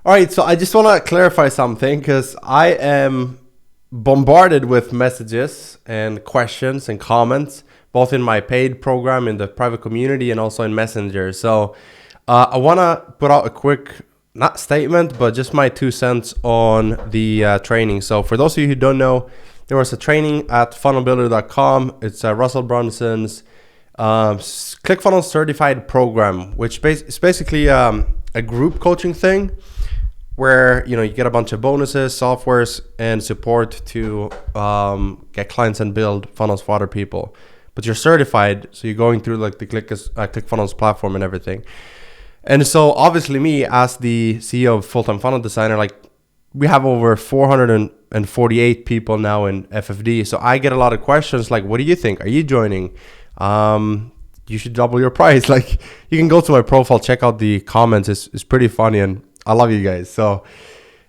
All right, so I just want to clarify something because I am bombarded with messages and questions and comments, both in my paid program, in the private community, and also in Messenger. So I want to put out a quick, not statement, but just my 2 cents on the training. So for those of you who don't know, there was a training at funnelbuilder.com. It's Russell Brunson's Clickfunnels certified program, which is basically a group coaching thing where you get a bunch of bonuses, softwares, and support to get clients and build funnels for other people. But you're certified, so you're going through like the Clickfunnels platform and everything. And so obviously me as the CEO of Fulltime Funnel Designer, like we have over 448 people now in FFD. So I get a lot of questions like, what do you think? Are you joining? You should double your price. Like you can go to my profile, check out the comments. It's pretty funny and I love you guys. So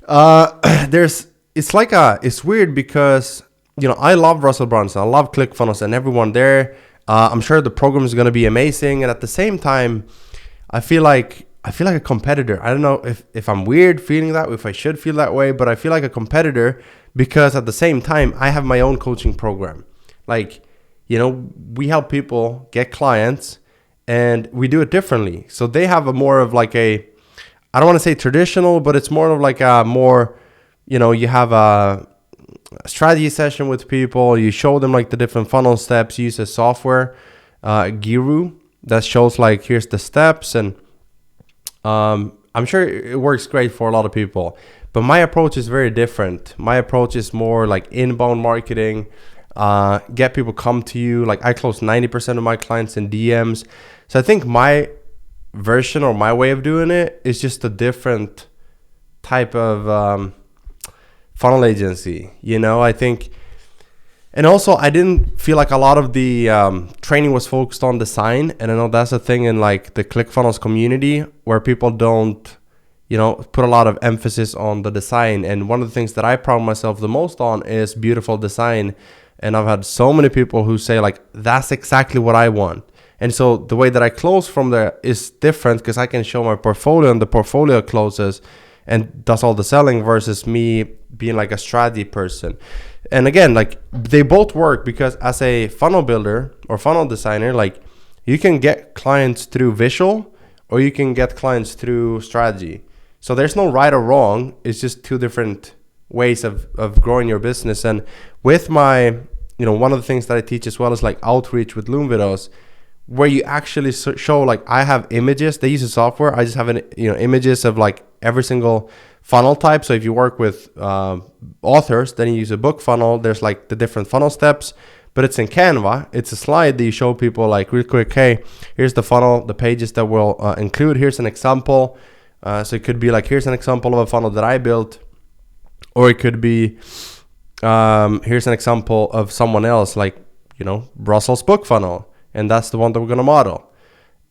it's weird because I love Russell Brunson, I love ClickFunnels and everyone there. I'm sure the program is going to be amazing, and at the same time, I feel like a competitor. I don't know if I'm weird feeling that, if I should feel that way, but I feel like a competitor because at the same time I have my own coaching program. Like we help people get clients, and we do it differently. So they have a more of like I don't want to say traditional, but it's more of like a more, you have a strategy session with people. You show them like the different funnel steps. You use a software, Guru, that shows like, here's the steps. And I'm sure it works great for a lot of people. But my approach is very different. My approach is more like inbound marketing, get people come to you. Like I close 90% of my clients in DMs. So I think my version or my way of doing it is just a different type of funnel agency, I think. And also I didn't feel like a lot of the training was focused on design, and I know that's a thing in like the ClickFunnels community where people don't put a lot of emphasis on the design. And one of the things that I pride myself the most on is beautiful design, and I've had so many people who say like, that's exactly what I want. And so the way that I close from there is different because I can show my portfolio, and the portfolio closes and does all the selling versus me being like a strategy person. And again, like they both work because as a funnel builder or funnel designer, like you can get clients through visual or you can get clients through strategy. So there's no right or wrong. It's just two different ways of growing your business. And with my, one of the things that I teach as well is like outreach with Loom videos, where you actually show like I have images. They use a software. I just have images of like every single funnel type. So if you work with authors, then you use a book funnel. There's like the different funnel steps, but it's in Canva. It's a slide that you show people like real quick. Hey, here's the funnel, the pages that we'll include. Here's an example. So it could be like, here's an example of a funnel that I built, or it could be here's an example of someone else, like Russell's book funnel. And that's the one that we're going to model.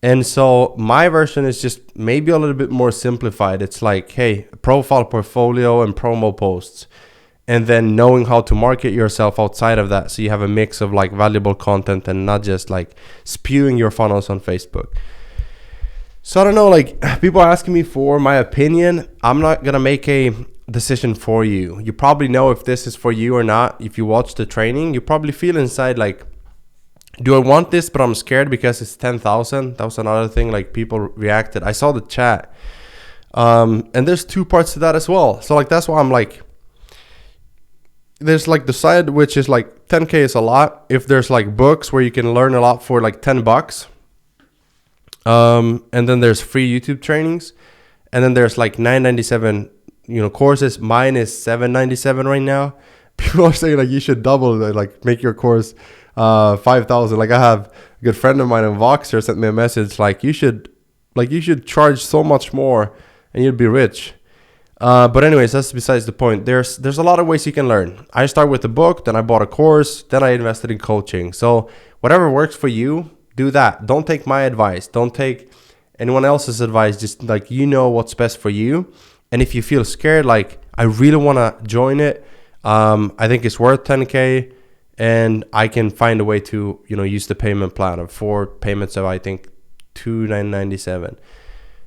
And so my version is just maybe a little bit more simplified. It's like, hey, profile, portfolio, and promo posts. And then knowing how to market yourself outside of that. So you have a mix of like valuable content and not just like spewing your funnels on Facebook. So I don't know, like people are asking me for my opinion. I'm not going to make a decision for you. You probably know if this is for you or not. If you watch the training, you probably feel inside like, do I want this, but I'm scared because it's 10,000. That was another thing, like people reacted. I saw the chat. And there's two parts to that as well. So like, that's why I'm like, there's like the side, which is like 10K is a lot. If there's like books where you can learn a lot for like $10. And then there's free YouTube trainings. And then there's like $9.97, courses. Mine is $7.97 right now. People are saying like, you should double that, like make your course 5,000. Like I have a good friend of mine in Voxer sent me a message like you should charge so much more and you'd be rich. But anyways, that's besides the point. There's a lot of ways you can learn. I start with a book, then I bought a course, then I invested in coaching. So whatever works for you, do that. Don't take my advice. Don't take anyone else's advice. Just like what's best for you. And if you feel scared, like I really want to join it, I think it's worth 10K. And I can find a way to, use the payment plan of 4 payments of, I think, $2,997.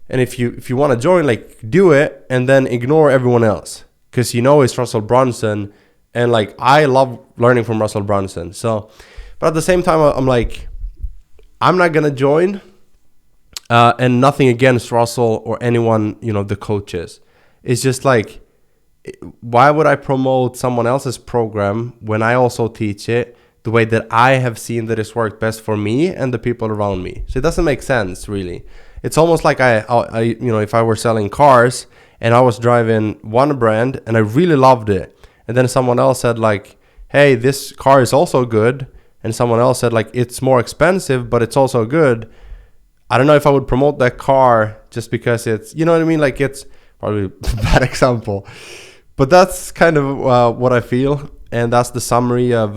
And if you want to join, like, do it and then ignore everyone else, because it's Russell Brunson, and like I love learning from Russell Brunson. So, but at the same time, I'm like, I'm not gonna join, and nothing against Russell or anyone, the coaches. It's just like, why would I promote someone else's program when I also teach it the way that I have seen that it's worked best for me and the people around me? So it doesn't make sense, really. It's almost like I if I were selling cars and I was driving one brand and I really loved it, and then someone else said like, hey, this car is also good, and someone else said like, it's more expensive but it's also good. I don't know if I would promote that car just because it's, you know what I mean? Like, it's probably a bad example, but that's kind of what I feel, and that's the summary of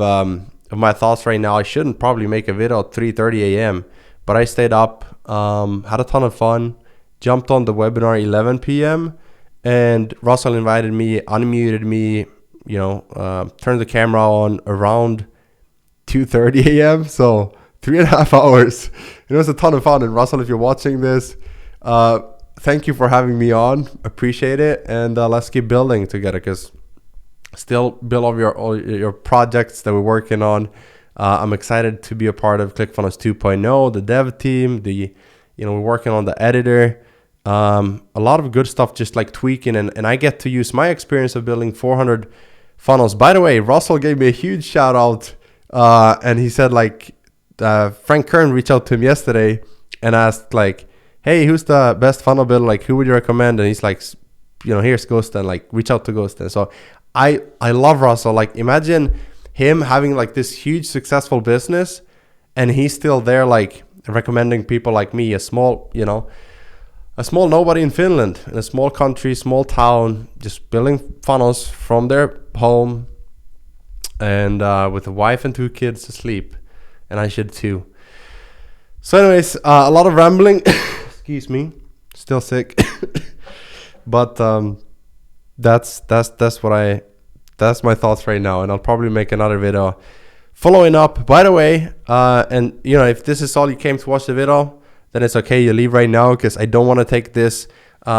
my thoughts right now. I shouldn't probably make a video at 3:30 a.m., but I stayed up, had a ton of fun, jumped on the webinar 11 p.m., and Russell invited me, unmuted me, turned the camera on around 2:30 a.m., so 3.5 hours. It was a ton of fun. And Russell, if you're watching this, thank you for having me on. Appreciate it. And let's keep building together, because still build all your projects that we're working on. I'm excited to be a part of Clickfunnels 2.0, the dev team, we're working on the editor. A lot of good stuff, just like tweaking. And I get to use my experience of building 400 funnels. By the way, Russell gave me a huge shout out. And he said like, Frank Kern reached out to him yesterday and asked like, hey, who's the best funnel builder? Like, who would you recommend? And he's like, here's Gusten, like, reach out to Gusten. So I love Russell. Like, imagine him having like this huge successful business, and he's still there, like, recommending people like me, a small nobody in Finland, in a small country, small town, just building funnels from their home, and with a wife and 2 kids asleep. And I should too. So anyways, a lot of rambling. Excuse me, still sick. But that's my thoughts right now, and I'll probably make another video following up. By the way, and if this is all you came to watch the video, then it's okay, you leave right now, because I don't want to take this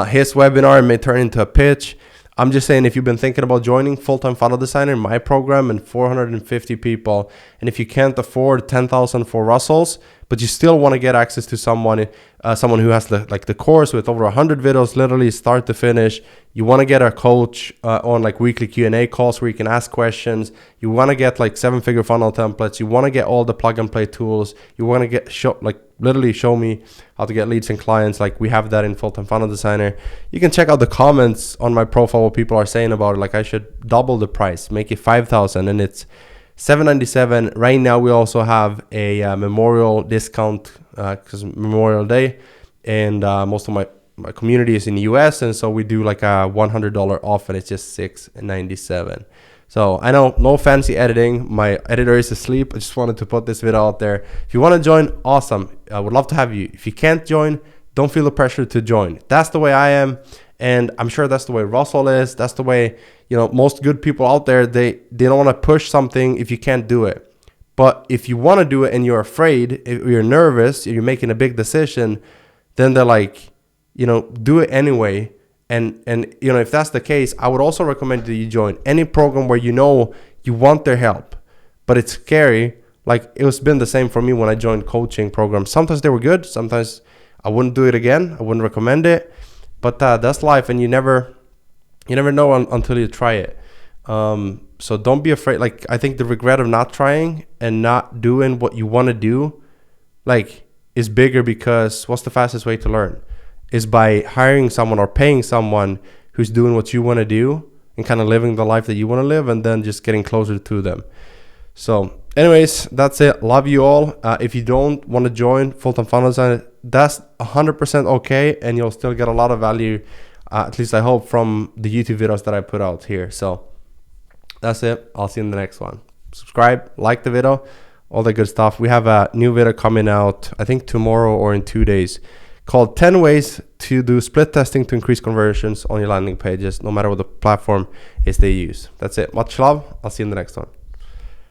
his webinar and may turn into a pitch. I'm just saying, if you've been thinking about joining Full-Time Funnel Designer, my program, and 450 people, and if you can't afford 10,000 for Russell's, but you still want to get access to someone who has the course with over 100 videos, literally start to finish. You want to get a coach on like weekly Q&A calls where you can ask questions. You want to get like 7-figure funnel templates. You want to get all the plug and play tools. You want to literally show me how to get leads and clients. Like, we have that in Full-Time Funnel Designer. You can check out the comments on my profile, what people are saying about it. Like, I should double the price, make it 5,000, and it's $797. Right now we also have a memorial discount because Memorial Day, and most of my community is in the US, and so we do like a $100 off, and it's just $697. So I know, no fancy editing, my editor is asleep. I just wanted to put this video out there. If you want to join, awesome, I would love to have you. If you can't join, don't feel the pressure to join. That's the way I am, and I'm sure that's the way Russell is. That's the way most good people out there, they don't want to push something if you can't do it. But if you want to do it and you're afraid, if you're nervous, if you're making a big decision, then they're like, do it anyway. And if that's the case, I would also recommend that you join any program where you want their help, but it's scary. Like, it's been the same for me when I joined coaching programs. Sometimes they were good, sometimes I wouldn't do it again, I wouldn't recommend it, but that's life, and you never know until you try it. So don't be afraid. Like, I think the regret of not trying and not doing what you want to do, like, is bigger, because what's the fastest way to learn? Is by hiring someone or paying someone who's doing what you want to do and kind of living the life that you want to live, and then just getting closer to them. So anyways, that's it. Love you all. If you don't want to join Full-Time Funnel Designer, that's 100% okay, and you'll still get a lot of value, at least I hope, from the YouTube videos that I put out here. So that's it. I'll see you in the next one. Subscribe, like the video, all the good stuff. We have a new video coming out, I think tomorrow or in 2 days, called 10 ways to do split testing to increase conversions on your landing pages, no matter what the platform is they use. That's it. Much love. I'll see you in the next one.